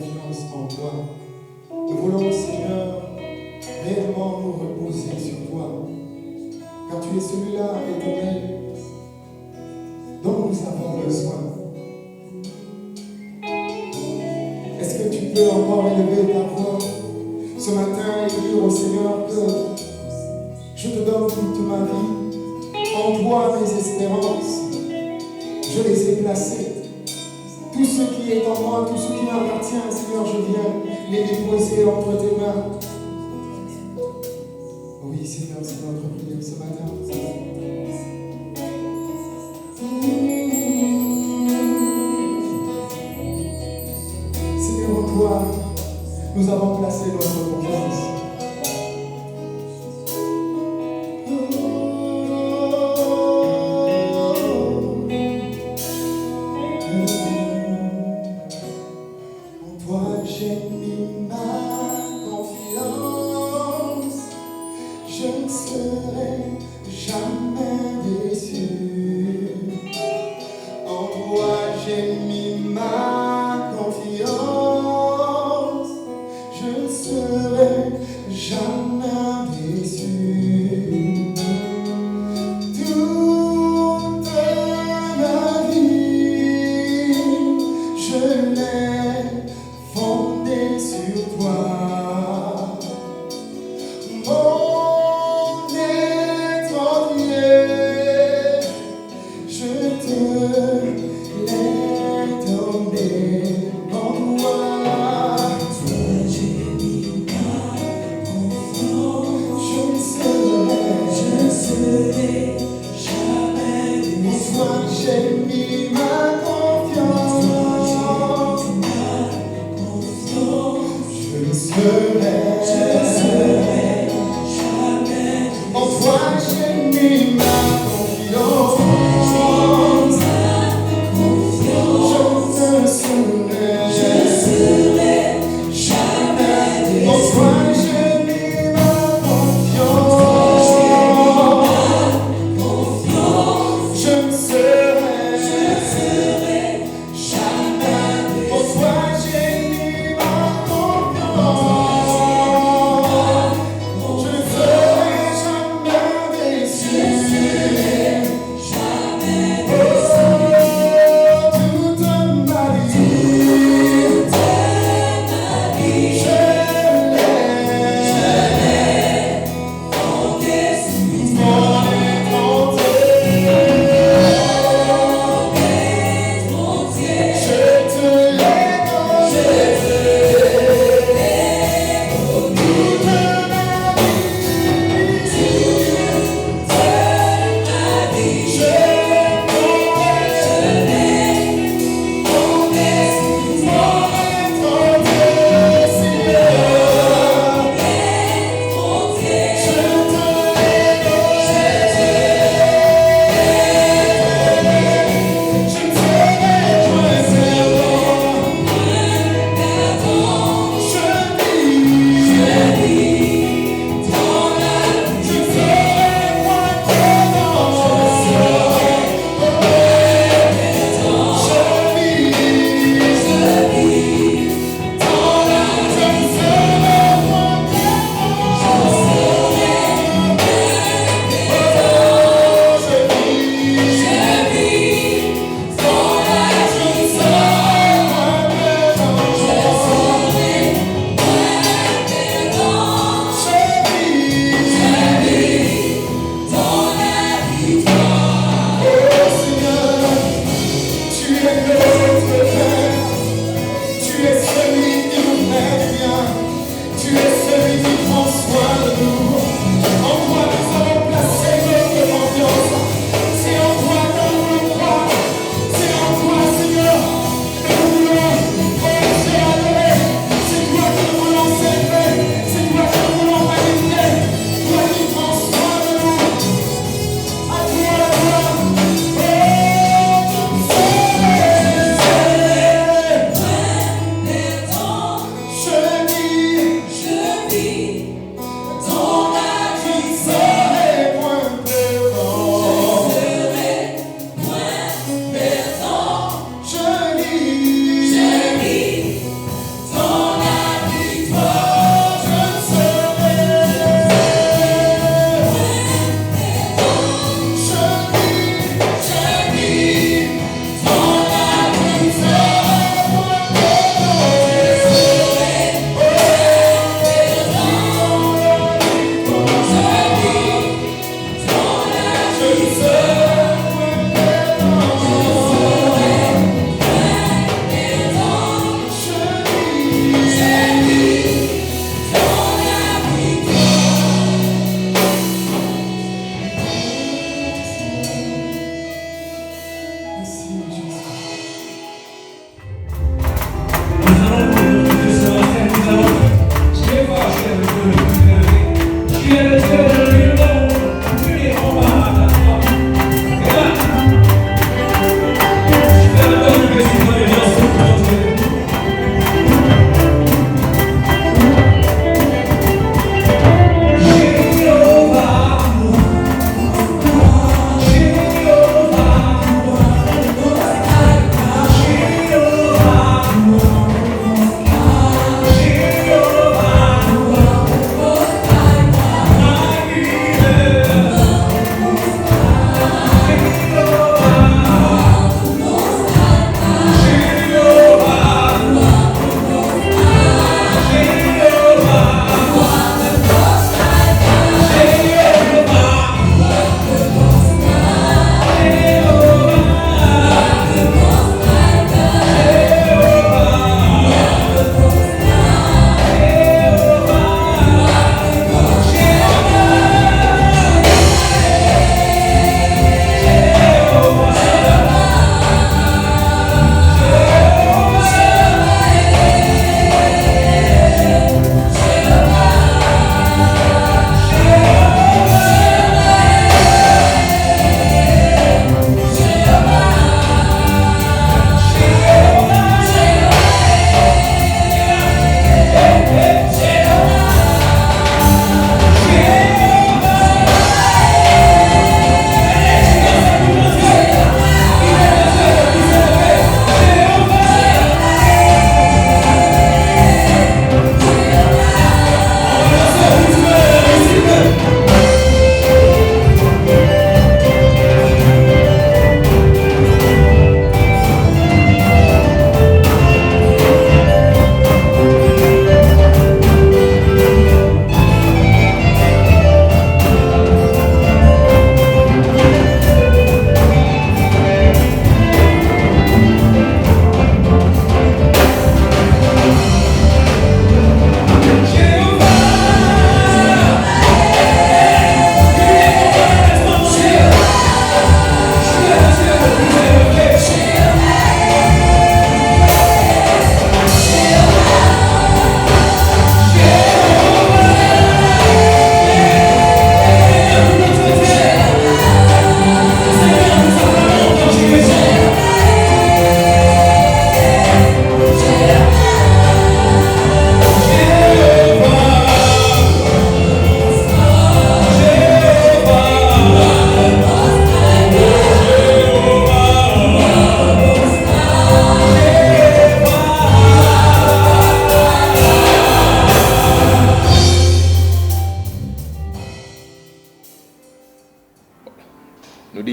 confiance en toi. Nous voulons, Seigneur, réellement nous reposer sur toi. Car tu es celui-là, Éternel, dont nous avons besoin. Est-ce que tu peux encore élever ta voix ce matin et dire au Seigneur que je te donne toute ma vie, en toi mes espérances, je les ai placées. Tout ce qui est en moi, tout ce qui m'appartient, Seigneur, je viens les déposer entre tes mains. Oui, Seigneur, c'est notre prière ce matin. Seigneur, en toi, nous avons placé notre confiance.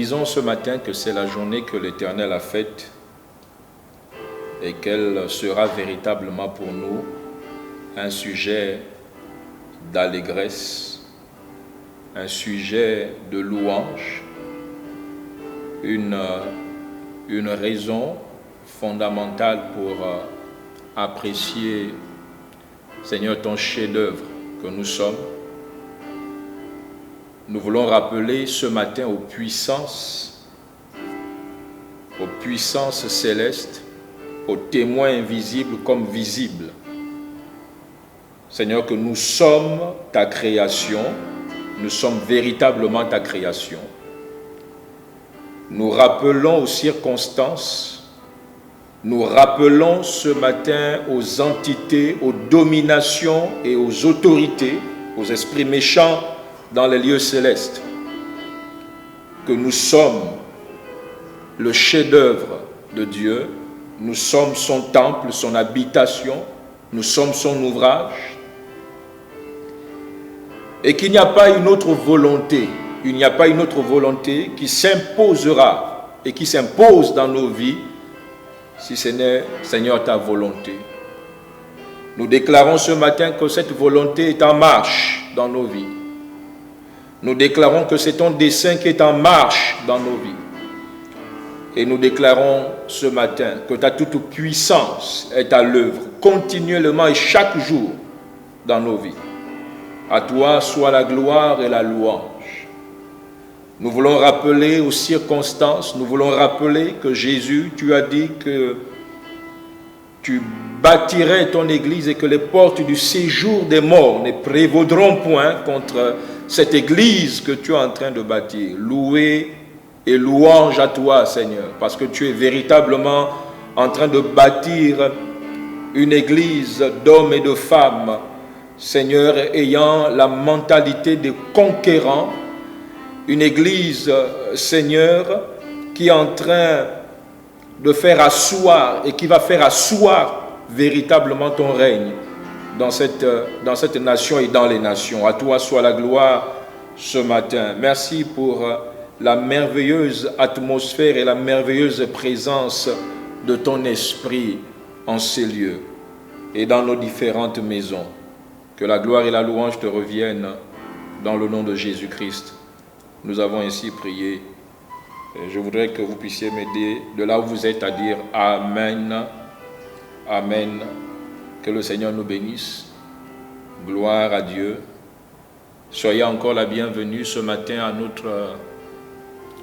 disons ce matin que c'est la journée que l'Éternel a faite et qu'elle sera véritablement pour nous un sujet d'allégresse, un sujet de louange, une raison fondamentale pour apprécier, Seigneur, ton chef-d'œuvre que nous sommes. Nous voulons rappeler ce matin aux puissances célestes, aux témoins invisibles comme visibles, Seigneur, que nous sommes ta création, nous sommes véritablement ta création. Nous rappelons aux circonstances, nous rappelons ce matin aux entités, aux dominations et aux autorités, aux esprits méchants dans les lieux célestes, que nous sommes le chef-d'œuvre de Dieu, nous sommes son temple, son habitation, nous sommes son ouvrage, et qu'il n'y a pas une autre volonté, qui s'imposera et qui s'impose dans nos vies, si ce n'est, Seigneur, ta volonté. Nous déclarons ce matin que cette volonté est en marche dans nos vies. Nous déclarons que c'est ton dessein qui est en marche dans nos vies. Et nous déclarons ce matin que ta toute puissance est à l'œuvre continuellement et chaque jour dans nos vies. À toi soit la gloire et la louange. Nous voulons rappeler aux circonstances, nous voulons rappeler que Jésus, tu as dit que tu bâtirais ton église et que les portes du séjour des morts ne prévaudront point contre cette église que tu es en train de bâtir. Loué et louange à toi, Seigneur, parce que tu es véritablement en train de bâtir une église d'hommes et de femmes, Seigneur, ayant la mentalité des conquérants, une église, Seigneur, qui est en train de faire asseoir et qui va faire asseoir véritablement ton règne dans cette nation et dans les nations. À toi soit la gloire ce matin. Merci pour la merveilleuse atmosphère et la merveilleuse présence de ton esprit en ces lieux et dans nos différentes maisons. Que la gloire et la louange te reviennent dans le nom de Jésus-Christ. Nous avons ainsi prié. Et je voudrais que vous puissiez m'aider de là où vous êtes à dire Amen. Amen. Que le Seigneur nous bénisse. Gloire à Dieu. Soyez encore la bienvenue ce matin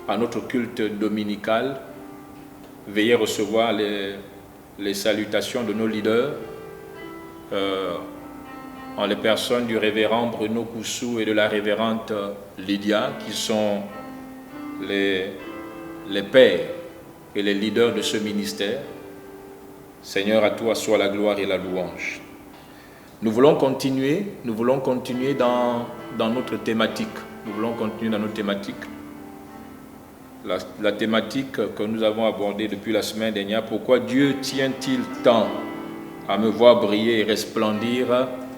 à notre culte dominical. Veuillez recevoir les salutations de nos leaders, en les personnes du révérend Bruno Koussou et de la révérende Lydia, qui sont les pères et les leaders de ce ministère. Seigneur, à toi soit la gloire et la louange. Nous voulons continuer dans notre thématique. Nous voulons continuer dans notre thématique. La thématique que nous avons abordée depuis la semaine dernière, pourquoi Dieu tient-il tant à me voir briller et resplendir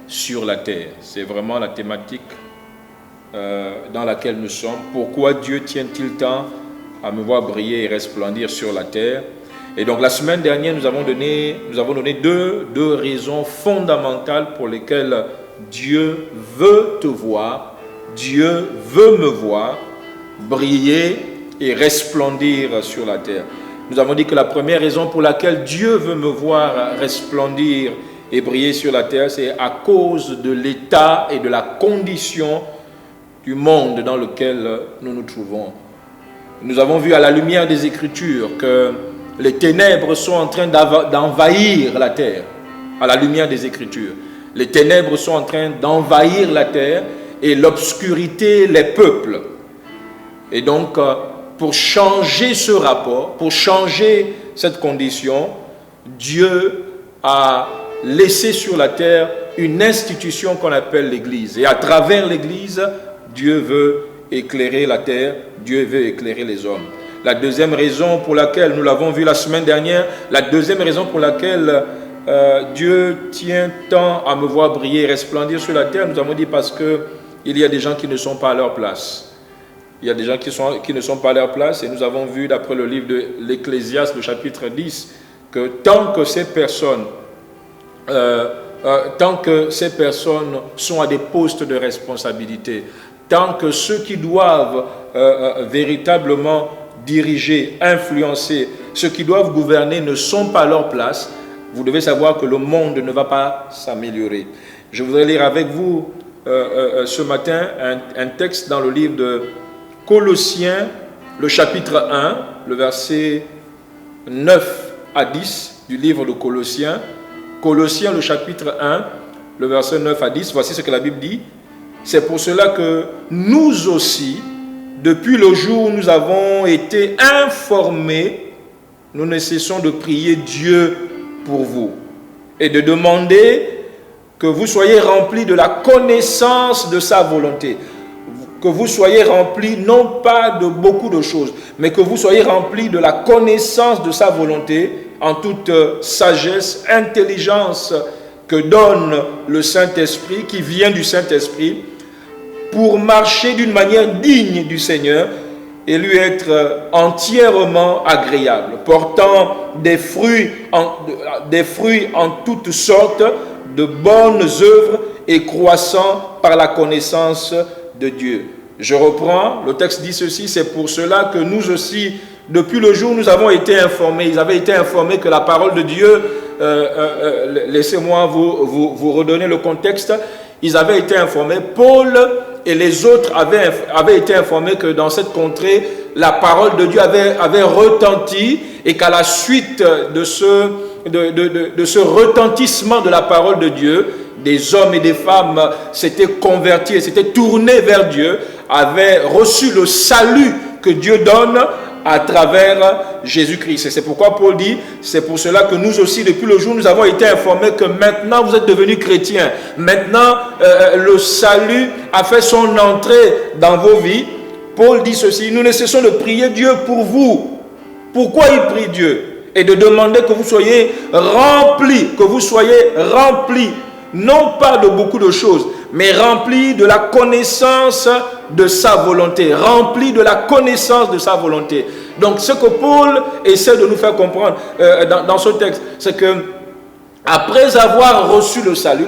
sur la terre? C'est vraiment la thématique dans laquelle nous sommes. Pourquoi Dieu tient-il tant à me voir briller et resplendir sur la terre? Et donc la semaine dernière, nous avons donné deux raisons fondamentales pour lesquelles Dieu veut te voir, Dieu veut me voir briller et resplendir sur la terre. Nous avons dit que la première raison pour laquelle Dieu veut me voir resplendir et briller sur la terre, c'est à cause de l'état et de la condition du monde dans lequel nous nous trouvons. Nous avons vu à la lumière des Écritures que les ténèbres sont en train d'envahir la terre. À la lumière des Écritures, les ténèbres sont en train d'envahir la terre et l'obscurité les peuples. Et donc, pour changer ce rapport, pour changer cette condition, Dieu a laissé sur la terre une institution qu'on appelle l'Église. Et à travers l'Église, Dieu veut éclairer la terre, Dieu veut éclairer les hommes. La deuxième raison pour laquelle, nous l'avons vu la semaine dernière, la deuxième raison pour laquelle Dieu tient tant à me voir briller et resplendir sur la terre, nous avons dit parce qu'il y a des gens qui ne sont pas à leur place. Il y a des gens qui ne sont pas à leur place et nous avons vu d'après le livre de l'Ecclésiaste, le chapitre 10, que tant que ces personnes sont à des postes de responsabilité, tant que ceux qui doivent véritablement diriger, influencer, ceux qui doivent gouverner ne sont pas à leur place, vous devez savoir que le monde ne va pas s'améliorer. Je voudrais lire avec vous ce matin un texte dans le livre de Colossiens, le chapitre 1, le verset 9 à 10 du livre de Colossiens. Colossiens, le chapitre 1, le verset 9 à 10. Voici ce que la Bible dit. C'est pour cela que nous aussi, depuis le jour où nous avons été informés, nous ne cessons de prier Dieu pour vous et de demander que vous soyez remplis de la connaissance de sa volonté. Que vous soyez remplis non pas de beaucoup de choses, mais que vous soyez remplis de la connaissance de sa volonté en toute sagesse, intelligence que donne le Saint-Esprit, qui vient du Saint-Esprit, pour marcher d'une manière digne du Seigneur et lui être entièrement agréable, portant des fruits en toutes sortes de bonnes œuvres et croissant par la connaissance de Dieu. Je reprends, le texte dit ceci, c'est pour cela que nous aussi, depuis le jour où nous avons été informés, ils avaient été informés que la parole de Dieu, laissez-moi vous redonner le contexte, ils avaient été informés, Paul et les autres avaient été informés que dans cette contrée, la parole de Dieu avait retenti et qu'à la suite de ce retentissement de la parole de Dieu, des hommes et des femmes s'étaient convertis et s'étaient tournés vers Dieu, avaient reçu le salut que Dieu donne à travers Jésus-Christ. Et c'est pourquoi Paul dit, c'est pour cela que nous aussi, depuis le jour où nous avons été informés que maintenant vous êtes devenus chrétiens, maintenant le salut a fait son entrée dans vos vies. Paul dit ceci, nous ne cessons de prier Dieu pour vous. Pourquoi il prie Dieu? Et de demander que vous soyez remplis, non pas de beaucoup de choses, mais remplis de la connaissance de sa volonté, remplis de la connaissance de sa volonté. Donc ce que Paul essaie de nous faire comprendre dans ce texte, c'est que après avoir reçu le salut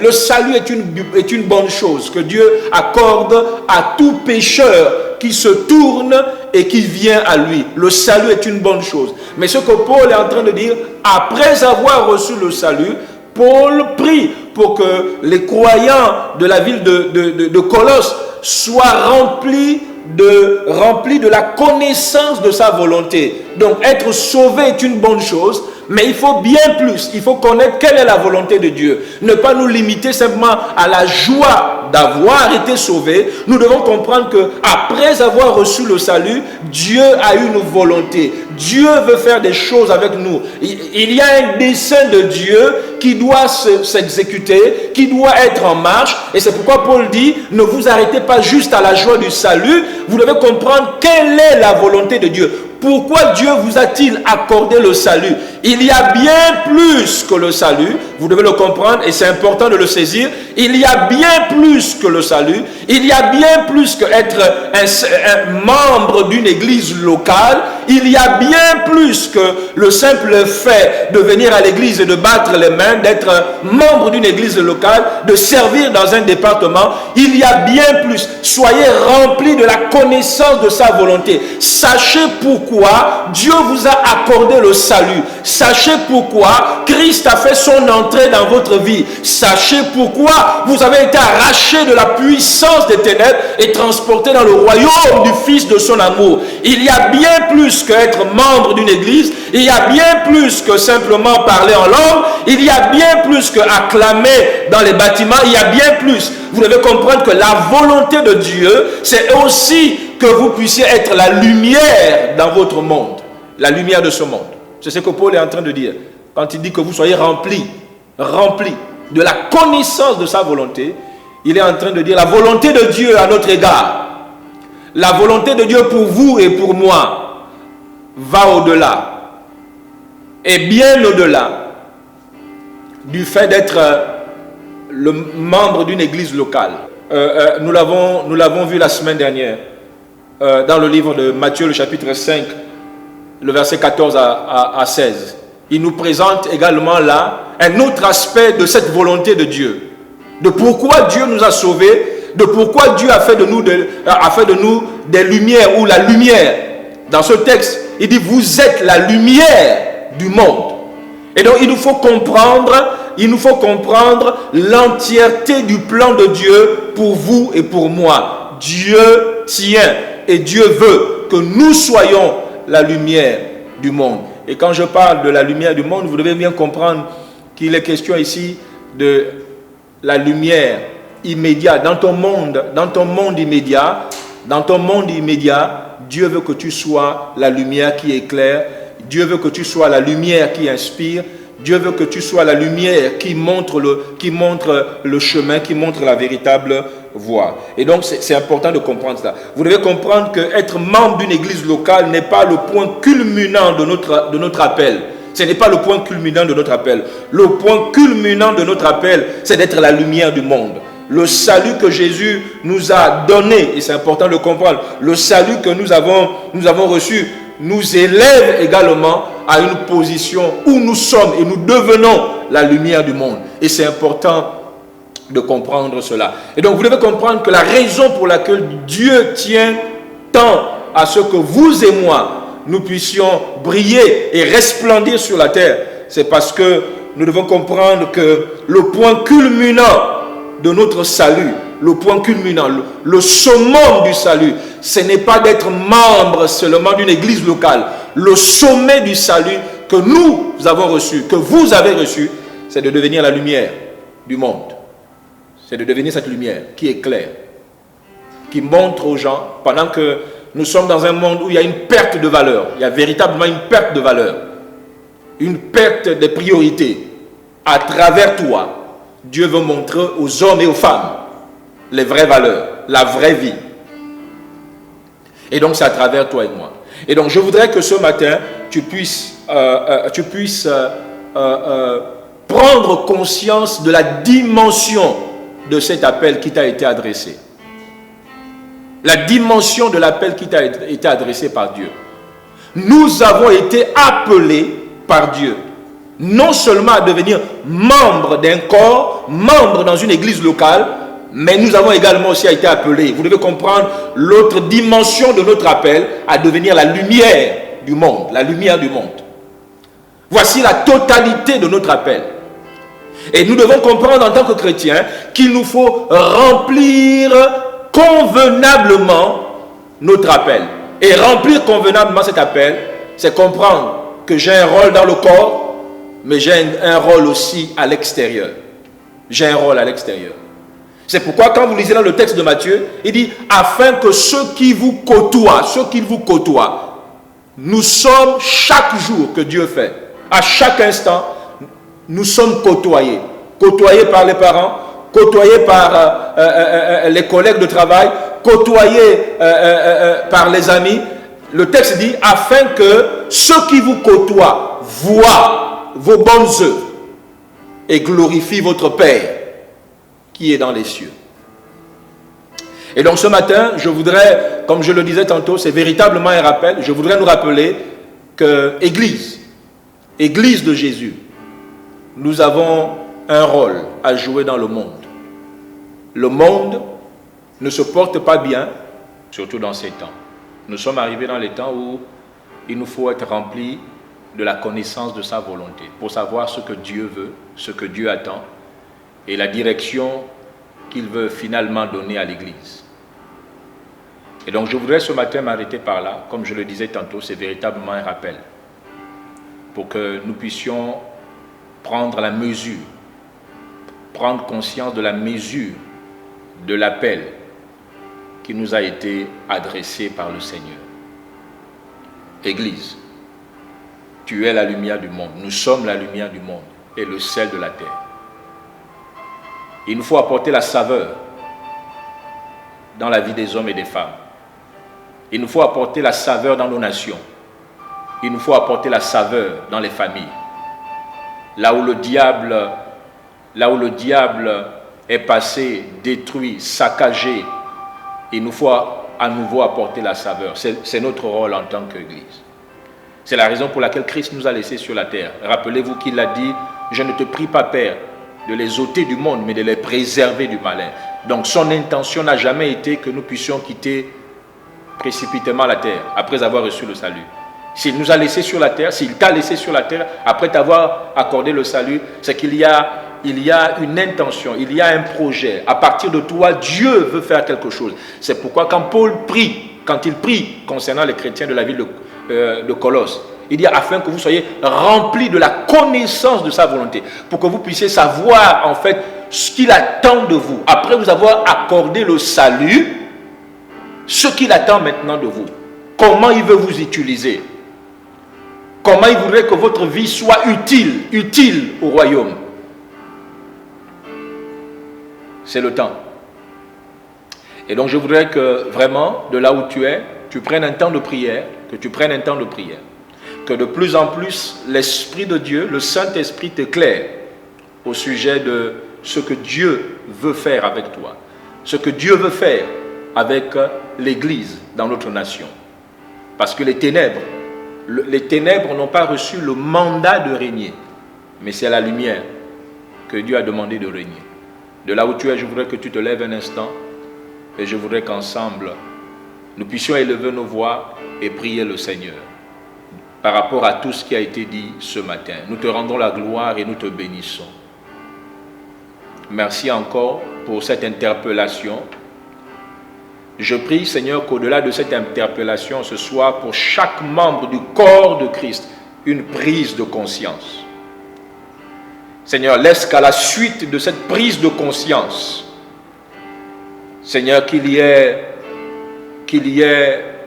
est une bonne chose que Dieu accorde à tout pécheur qui se tourne et qui vient à lui. Le salut est une bonne chose. Mais ce que Paul est en train de dire, après avoir reçu le salut, Paul prie pour que les croyants de la ville de Colosse soient remplis de la connaissance de sa volonté. Donc être sauvé est une bonne chose, mais il faut bien plus. Il faut connaître quelle est la volonté de Dieu. Ne pas nous limiter simplement à la joie d'avoir été sauvé. Nous devons comprendre que après avoir reçu le salut, Dieu a une volonté. Dieu veut faire des choses avec nous. Il y a un dessein de Dieu qui doit s'exécuter, qui doit être en marche. Et c'est pourquoi Paul dit, ne vous arrêtez pas juste à la joie du salut. Vous devez comprendre quelle est la volonté de Dieu. Pourquoi Dieu vous a-t-il accordé le salut? Il y a bien plus que le salut. Vous devez le comprendre et c'est important de le saisir. Il y a bien plus que le salut. Il y a bien plus qu'être un membre d'une église locale. Il y a bien plus que le simple fait de venir à l'église et de battre les mains, d'être membre d'une église locale, de servir dans un département. Il y a bien plus. Soyez remplis de la connaissance de sa volonté. Sachez pourquoi Dieu vous a accordé le salut. Sachez pourquoi Christ a fait son entrée dans votre vie. Sachez pourquoi vous avez été arrachés de la puissance des ténèbres et transportés dans le royaume du Fils de son amour. Il y a bien plus qu'être membre d'une église. Il y a bien plus que simplement parler en langue. Il y a bien plus qu'acclamer dans les bâtiments. Il y a bien plus. Vous devez comprendre que la volonté de Dieu, c'est aussi que vous puissiez être la lumière dans votre monde. La lumière de ce monde. C'est ce que Paul est en train de dire. Quand il dit que vous soyez remplis de la connaissance de sa volonté, il est en train de dire la volonté de Dieu à notre égard. La volonté de Dieu pour vous et pour moi va au-delà. Et bien au-delà du fait d'être le membre d'une église locale. Nous l'avons vu la semaine dernière. dans le livre de Matthieu, le chapitre 5, le verset 14 à 16. Il nous présente également là un autre aspect de cette volonté de Dieu. De pourquoi Dieu nous a sauvés, de pourquoi Dieu a fait de nous des lumières ou la lumière. Dans ce texte, il dit, vous êtes la lumière du monde. Et donc il nous faut comprendre l'entièreté du plan de Dieu pour vous et pour moi. Dieu tient et Dieu veut que nous soyons la lumière du monde. Et quand je parle de la lumière du monde, vous devez bien comprendre qu'il est question ici de la lumière immédiate. Dans ton monde immédiat, Dieu veut que tu sois la lumière qui éclaire. Dieu veut que tu sois la lumière qui inspire. Dieu veut que tu sois la lumière qui montre le chemin, qui montre la véritable voie. Et donc, c'est important de comprendre ça. Vous devez comprendre qu'être membre d'une église locale n'est pas le point culminant de notre appel. Ce n'est pas le point culminant de notre appel. Le point culminant de notre appel, c'est d'être la lumière du monde. Le salut que Jésus nous a donné, et c'est important de comprendre, le salut que nous avons reçu, nous élève également à une position où nous sommes et nous devenons la lumière du monde. Et c'est important de comprendre cela. Et donc vous devez comprendre que la raison pour laquelle Dieu tient tant à ce que vous et moi, nous puissions briller et resplendir sur la terre, c'est parce que nous devons comprendre que le point culminant de notre salut, le point culminant, le summum du salut, ce n'est pas d'être membre seulement d'une église locale. Le sommet du salut que nous avons reçu, que vous avez reçu, c'est de devenir la lumière du monde. C'est de devenir cette lumière qui éclaire, qui montre aux gens, pendant que nous sommes dans un monde où il y a une perte de valeur, il y a véritablement une perte de valeur, une perte des priorités. À travers toi, Dieu veut montrer aux hommes et aux femmes les vraies valeurs, la vraie vie. Et donc c'est à travers toi et moi. Et donc je voudrais que ce matin, tu puisses prendre conscience de la dimension de cet appel qui t'a été adressé. La dimension de l'appel qui t'a été adressé par Dieu. Nous avons été appelés par Dieu. Non seulement à devenir membre d'un corps, membre dans une église locale, mais nous avons également aussi été appelés. Vous devez comprendre l'autre dimension de notre appel, à devenir la lumière du monde. La lumière du monde. Voici la totalité de notre appel. Et nous devons comprendre en tant que chrétiens qu'il nous faut remplir convenablement notre appel. Et remplir convenablement cet appel, c'est comprendre que j'ai un rôle dans le corps, mais j'ai un rôle aussi à l'extérieur. J'ai un rôle à l'extérieur. C'est pourquoi quand vous lisez dans le texte de Matthieu, il dit, afin que ceux qui vous côtoient, nous sommes chaque jour que Dieu fait, à chaque instant, nous sommes côtoyés. Côtoyés par les parents, côtoyés par les collègues de travail, côtoyés par les amis. Le texte dit, afin que ceux qui vous côtoient voient vos bonnes œuvres et glorifient votre Père qui est dans les cieux. Et donc ce matin, je voudrais, comme je le disais tantôt, c'est véritablement un rappel, je voudrais nous rappeler que Église de Jésus, nous avons un rôle à jouer dans le monde. Le monde ne se porte pas bien, surtout dans ces temps. Nous sommes arrivés dans les temps où il nous faut être remplis de la connaissance de sa volonté, pour savoir ce que Dieu veut, ce que Dieu attend, et la direction qu'il veut finalement donner à l'Église. Et donc je voudrais ce matin m'arrêter par là. Comme je le disais tantôt, c'est véritablement un rappel pour que nous puissions prendre la mesure, prendre conscience de la mesure de l'appel qui nous a été adressé par le Seigneur. Église, tu es la lumière du monde. Nous sommes la lumière du monde et le sel de la terre. Il nous faut apporter la saveur dans la vie des hommes et des femmes. Il nous faut apporter la saveur dans nos nations. Il nous faut apporter la saveur dans les familles. Là où le diable est passé, détruit, saccagé, il nous faut à nouveau apporter la saveur. C'est notre rôle en tant qu'Église. C'est la raison pour laquelle Christ nous a laissés sur la terre. Rappelez-vous qu'il a dit, je ne te prie pas, Père, de les ôter du monde, mais de les préserver du malin. Donc son intention n'a jamais été que nous puissions quitter précipitamment la terre, après avoir reçu le salut. S'il nous a laissés sur la terre, s'il t'a laissé sur la terre, après t'avoir accordé le salut, c'est qu'il y a une intention, il y a un projet. À partir de toi, Dieu veut faire quelque chose. C'est pourquoi quand il prie concernant les chrétiens de la ville de Colosse, il dit afin que vous soyez remplis de la connaissance de sa volonté, pour que vous puissiez savoir en fait ce qu'il attend de vous. Après vous avoir accordé le salut, ce qu'il attend maintenant de vous. Comment il veut vous utiliser. Comment il voudrait que votre vie soit utile au royaume. C'est le temps. Et donc je voudrais que vraiment, de là où tu es, tu prennes un temps de prière, que de plus en plus l'Esprit de Dieu, le Saint-Esprit t'éclaire au sujet de ce que Dieu veut faire avec toi, ce que Dieu veut faire avec l'Église dans notre nation. Parce que les ténèbres n'ont pas reçu le mandat de régner, mais c'est la lumière que Dieu a demandé de régner. De là où tu es, je voudrais que tu te lèves un instant et je voudrais qu'ensemble, nous puissions élever nos voix et prier le Seigneur par rapport à tout ce qui a été dit ce matin. Nous te rendons la gloire et nous te bénissons. Merci encore pour cette interpellation. Je prie, Seigneur, qu'au-delà de cette interpellation, ce soit pour chaque membre du corps de Christ une prise de conscience. Seigneur, laisse qu'à la suite de cette prise de conscience, Seigneur, qu'il y ait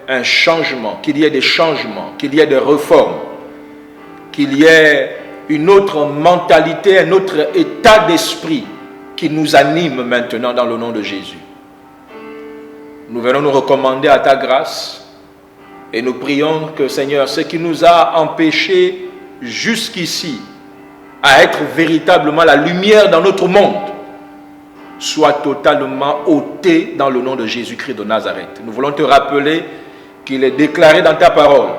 un changement, qu'il y ait des changements, qu'il y ait des réformes, qu'il y ait une autre mentalité, un autre état d'esprit qui nous anime maintenant dans le nom de Jésus. Nous venons nous recommander à ta grâce et nous prions que, Seigneur, ce qui nous a empêchés jusqu'ici à être véritablement la lumière dans notre monde soit totalement ôté dans le nom de Jésus-Christ de Nazareth. Nous voulons te rappeler qu'il est déclaré dans ta parole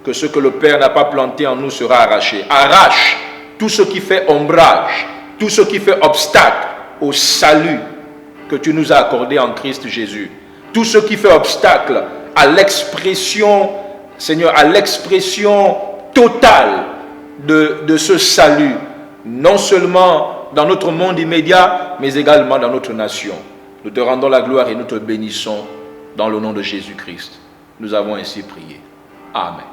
que ce que le Père n'a pas planté en nous sera arraché. Arrache tout ce qui fait ombrage, tout ce qui fait obstacle au salut que tu nous as accordé en Christ Jésus. Tout ce qui fait obstacle à l'expression, Seigneur, à l'expression totale de ce salut, non seulement dans notre monde immédiat, mais également dans notre nation. Nous te rendons la gloire et nous te bénissons dans le nom de Jésus-Christ. Nous avons ainsi prié. Amen.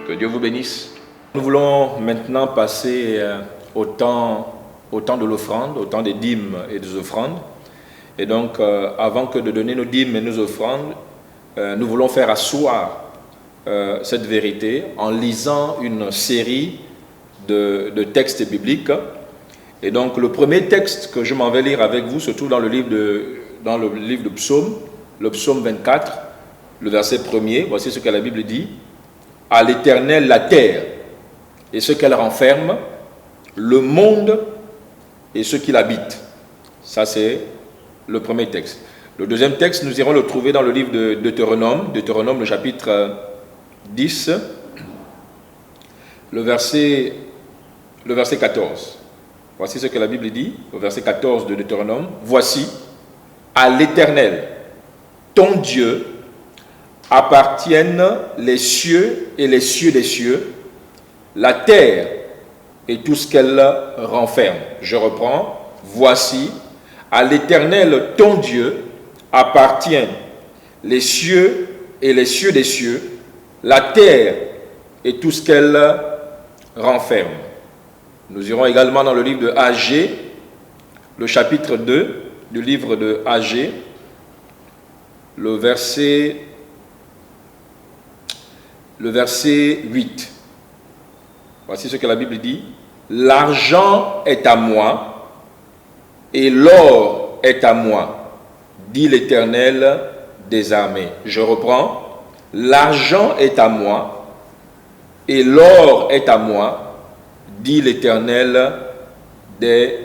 Que Dieu vous bénisse. Nous voulons maintenant passer au temps de l'offrande, au temps des dîmes et des offrandes. Et donc, avant que de donner nos dîmes et nos offrandes, nous voulons faire asseoir cette vérité en lisant une série de textes bibliques. Et donc, le premier texte que je m'en vais lire avec vous se trouve dans le livre de Psaume, le Psaume 24, le verset 1er. Voici ce que la Bible dit. « À l'Éternel la terre et ce qu'elle renferme, le monde et ceux qui l'habitent. » Ça, c'est le premier texte. Le deuxième texte, nous irons le trouver dans le livre de Deutéronome, le chapitre 10, le verset 14. Voici ce que la Bible dit, au verset 14 de Deutéronome. « Voici, à l'Éternel, ton Dieu, appartiennent les cieux et les cieux des cieux, la terre et tout ce qu'elle renferme. » Je reprends. « Voici, à l'Éternel, ton Dieu, appartiennent les cieux et les cieux des cieux, la terre et tout ce qu'elle renferme. » Nous irons également dans le livre de Agée, le chapitre 2 du livre de Agée, le verset 8. Voici ce que la Bible dit. « L'argent est à moi et l'or est à moi, dit l'Éternel des armées. » Je reprends. « L'argent est à moi et l'or est à moi, dit l'Éternel des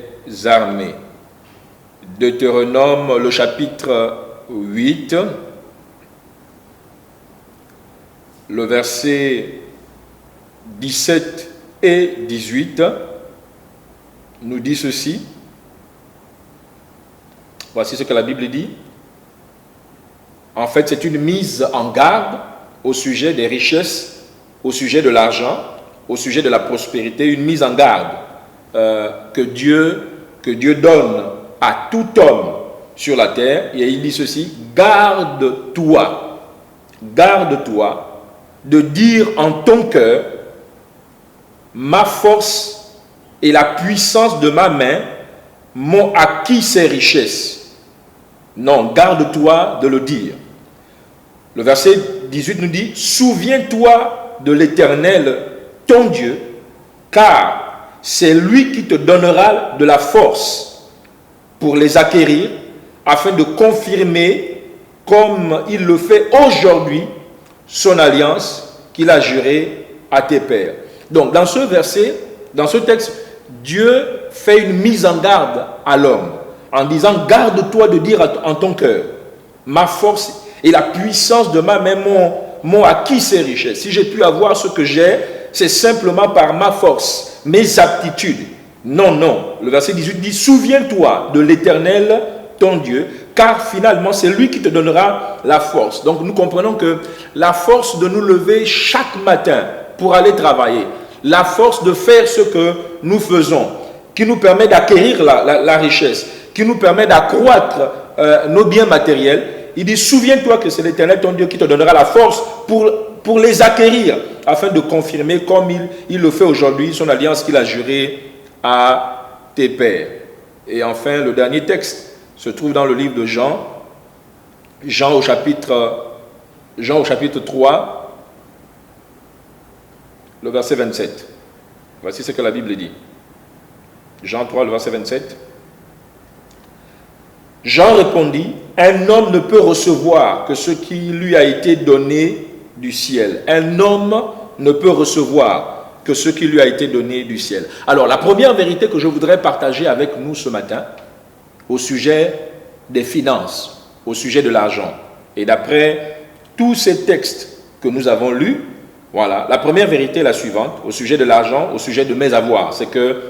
armées. » Deutéronome, le chapitre 8, le verset 17 et 18 nous dit ceci. Voici ce que la Bible dit. En fait, c'est une mise en garde au sujet des richesses, au sujet de l'argent, au sujet de la prospérité, une mise en garde que Dieu donne à tout homme sur la terre. Et il dit ceci: garde-toi de dire en ton cœur, ma force et la puissance de ma main m'ont acquis ces richesses. Non, garde-toi de le dire. Le verset 18 nous dit: souviens-toi de l'Éternel, ton Dieu, car c'est lui qui te donnera de la force pour les acquérir, afin de confirmer, comme il le fait aujourd'hui, son alliance qu'il a jurée à tes pères. Donc, dans ce verset, dans ce texte, Dieu fait une mise en garde à l'homme, en disant: garde-toi de dire en ton cœur, ma force et la puissance de ma main m'ont acquis ces richesses. Si j'ai pu avoir ce que j'ai, c'est simplement par ma force, mes aptitudes. Non, non. Le verset 18 dit: souviens-toi de l'Éternel, ton Dieu, car finalement c'est lui qui te donnera la force. Donc nous comprenons que la force de nous lever chaque matin pour aller travailler, la force de faire ce que nous faisons, qui nous permet d'acquérir la richesse, qui nous permet d'accroître nos biens matériels. Il dit: souviens-toi que c'est l'Éternel ton Dieu qui te donnera la force pour les acquérir, afin de confirmer, comme il le fait aujourd'hui, son alliance qu'il a jurée à tes pères. Et enfin, le dernier texte se trouve dans le livre de Jean, Jean au chapitre 3, le verset 27. Voici ce que la Bible dit. Jean 3, le verset 27. Jean répondit: un homme ne peut recevoir que ce qui lui a été donné du ciel. Un homme ne peut recevoir que ce qui lui a été donné du ciel. Alors, la première vérité que je voudrais partager avec nous ce matin, au sujet des finances, au sujet de l'argent, et d'après tous ces textes que nous avons lus, voilà, la première vérité est la suivante, au sujet de l'argent, au sujet de mes avoirs, c'est que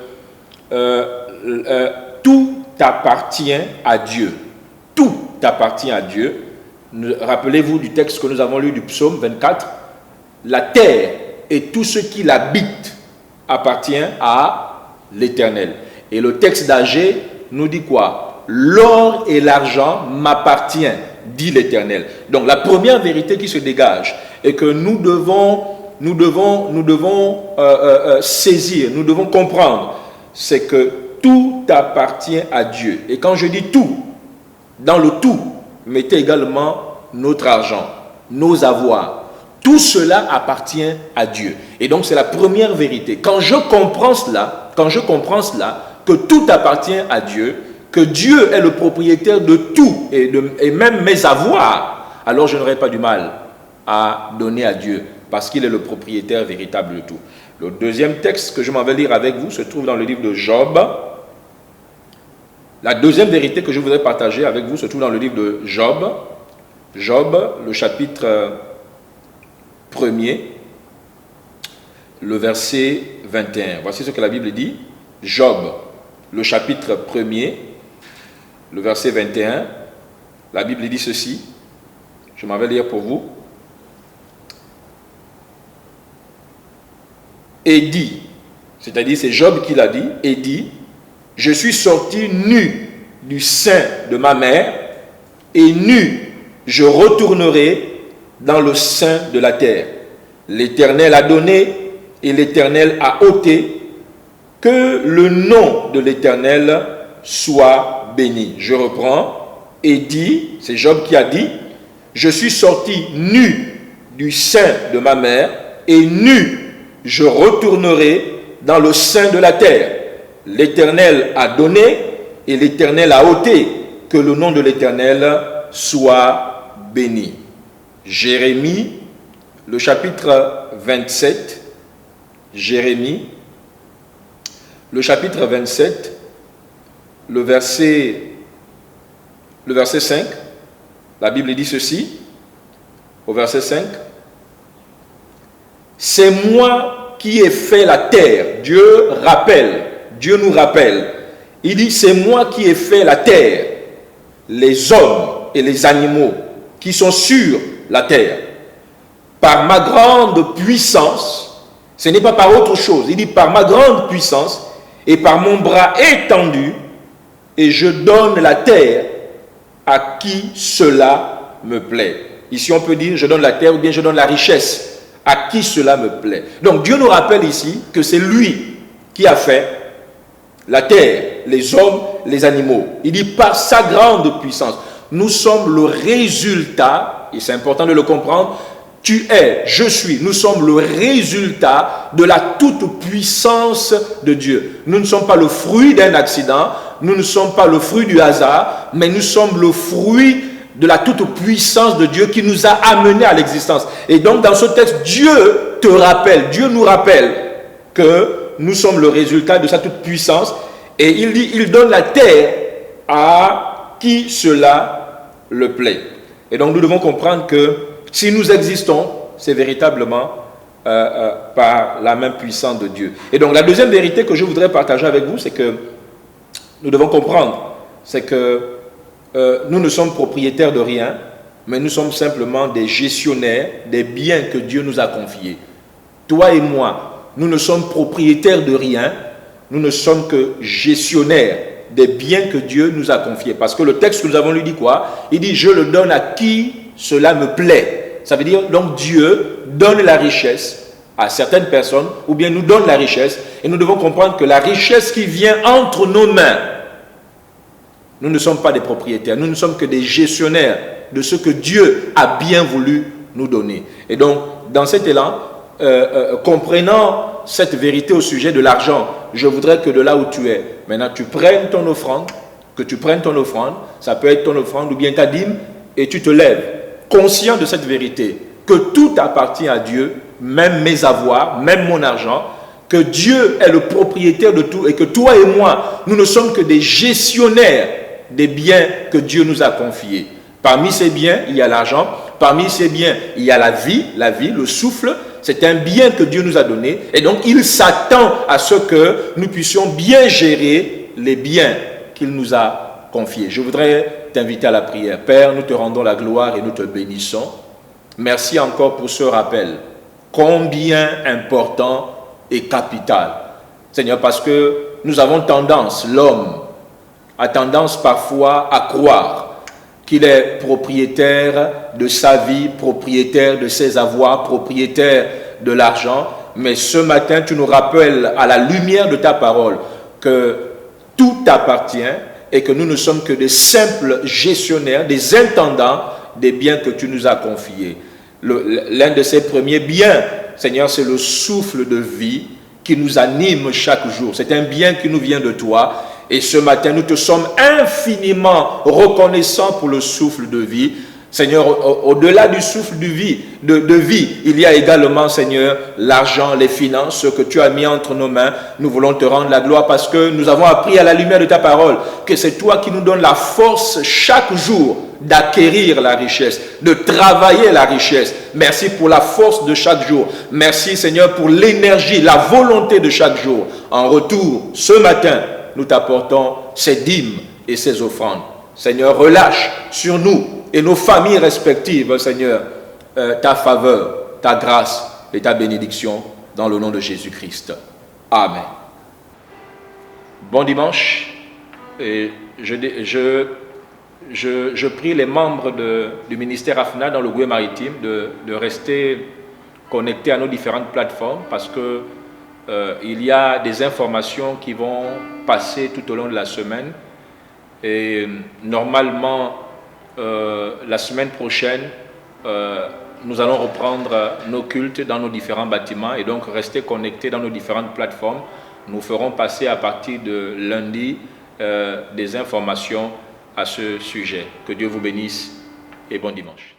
tout appartient à Dieu. Tout appartient à Dieu. Rappelez-vous du texte que nous avons lu du psaume 24. La terre et tout ce qui l'habite appartient à l'Éternel. Et le texte d'Agé nous dit quoi? L'or et l'argent m'appartiennent, dit l'Éternel. Donc la première vérité qui se dégage est que nous devons saisir, nous devons comprendre, c'est que tout appartient à Dieu. Et quand je dis tout, dans le tout, mettez également notre argent, nos avoirs. Tout cela appartient à Dieu. Et donc c'est la première vérité. Quand je comprends cela, que tout appartient à Dieu, que Dieu est le propriétaire de tout et même mes avoirs, alors je n'aurai pas du mal à donner à Dieu, parce qu'il est le propriétaire véritable de tout. Le deuxième texte que je m'en vais lire avec vous se trouve dans le livre de Job. La deuxième vérité que je voudrais partager avec vous se trouve dans le livre de Job. Job, le chapitre 1er, le verset 21. Voici ce que la Bible dit. Job, le chapitre 1er, le verset 21. La Bible dit ceci. Je m'en vais lire pour vous. Et dit, c'est-à-dire c'est Job qui l'a dit, et dit: je suis sorti nu du sein de ma mère, et nu je retournerai dans le sein de la terre. L'Éternel a donné et l'Éternel a ôté. Que le nom de l'Éternel soit béni. Je reprends. Et dit, c'est Job qui a dit: je suis sorti nu du sein de ma mère, et nu je retournerai dans le sein de la terre. L'Éternel a donné et l'Éternel a ôté. Que le nom de l'Éternel soit béni. Jérémie, le chapitre 27. Jérémie, le chapitre 27, le verset 5. La Bible dit ceci, au verset 5. c'est moi qui ai fait la terre. Dieu nous rappelle. Il dit, c'est moi qui ai fait la terre, les hommes et les animaux qui sont sur la terre. Par ma grande puissance, ce n'est pas par autre chose, il dit par ma grande puissance et par mon bras étendu, et je donne la terre à qui cela me plaît. Ici on peut dire je donne la terre ou bien je donne la richesse à qui cela me plaît. Donc Dieu nous rappelle ici que c'est lui qui a fait la terre, les hommes, les animaux. Il dit par sa grande puissance. Nous sommes le résultat, et c'est important de le comprendre, tu es, je suis, nous sommes le résultat de la toute-puissance de Dieu. Nous ne sommes pas le fruit d'un accident, nous ne sommes pas le fruit du hasard, mais nous sommes le fruit de la toute-puissance de Dieu qui nous a amenés à l'existence. Et donc dans ce texte, Dieu te rappelle, Dieu nous rappelle que nous sommes le résultat de sa toute-puissance. Et il dit, il donne la terre à qui cela le plaît. Et donc nous devons comprendre que si nous existons, c'est véritablement par la main puissante de Dieu. Et donc la deuxième vérité que je voudrais partager avec vous, c'est que nous devons comprendre, c'est que nous ne sommes propriétaires de rien, mais nous sommes simplement des gestionnaires des biens que Dieu nous a confiés. Toi et moi, nous ne sommes propriétaires de rien, nous ne sommes que gestionnaires des biens que Dieu nous a confiés. Parce que le texte que nous avons lu dit quoi? Il dit, je le donne à qui cela me plaît. Ça veut dire, donc Dieu donne la richesse à certaines personnes, ou bien nous donne la richesse, et nous devons comprendre que la richesse qui vient entre nos mains, nous ne sommes pas des propriétaires, nous ne sommes que des gestionnaires de ce que Dieu a bien voulu nous donner. Et donc, dans cet élan, comprenant cette vérité au sujet de l'argent, je voudrais que de là où tu es, maintenant tu prennes ton offrande, ça peut être ton offrande ou bien ta dîme, et tu te lèves, conscient de cette vérité, que tout appartient à Dieu, même mes avoirs, même mon argent, que Dieu est le propriétaire de tout et que toi et moi, nous ne sommes que des gestionnaires des biens que Dieu nous a confiés. Parmi ces biens, il y a l'argent, parmi ces biens, il y a la vie, le souffle. C'est un bien que Dieu nous a donné et donc il s'attend à ce que nous puissions bien gérer les biens qu'il nous a confiés. Je voudrais t'inviter à la prière. Père, nous te rendons la gloire et nous te bénissons. Merci encore pour ce rappel, combien important et capital. Seigneur, parce que nous avons tendance, l'homme a tendance parfois à croire qu'il est propriétaire de sa vie, propriétaire de ses avoirs, propriétaire de l'argent. Mais ce matin, tu nous rappelles à la lumière de ta parole que tout appartient et que nous ne sommes que des simples gestionnaires, des intendants des biens que tu nous as confiés. L'un de ces premiers biens, Seigneur, c'est le souffle de vie qui nous anime chaque jour. C'est un bien qui nous vient de toi. Et ce matin, nous te sommes infiniment reconnaissants pour le souffle de vie. Seigneur, au-delà du souffle de vie, il y a également, Seigneur, l'argent, les finances, ce que tu as mis entre nos mains. Nous voulons te rendre la gloire parce que nous avons appris à la lumière de ta parole que c'est toi qui nous donnes la force chaque jour d'acquérir la richesse, de travailler la richesse. Merci pour la force de chaque jour. Merci, Seigneur, pour l'énergie, la volonté de chaque jour. En retour, ce matin, nous t'apportons ces dîmes et ces offrandes. Seigneur, relâche sur nous et nos familles respectives, Seigneur, ta faveur, ta grâce et ta bénédiction dans le nom de Jésus-Christ. Amen. Bon dimanche. Et je prie les membres du ministère AFNA dans le Goué maritime de rester connectés à nos différentes plateformes parce que il y a des informations qui vont passer tout au long de la semaine et normalement la semaine prochaine nous allons reprendre nos cultes dans nos différents bâtiments et donc rester connectés dans nos différentes plateformes. Nous ferons passer à partir de lundi des informations à ce sujet. Que Dieu vous bénisse et bon dimanche.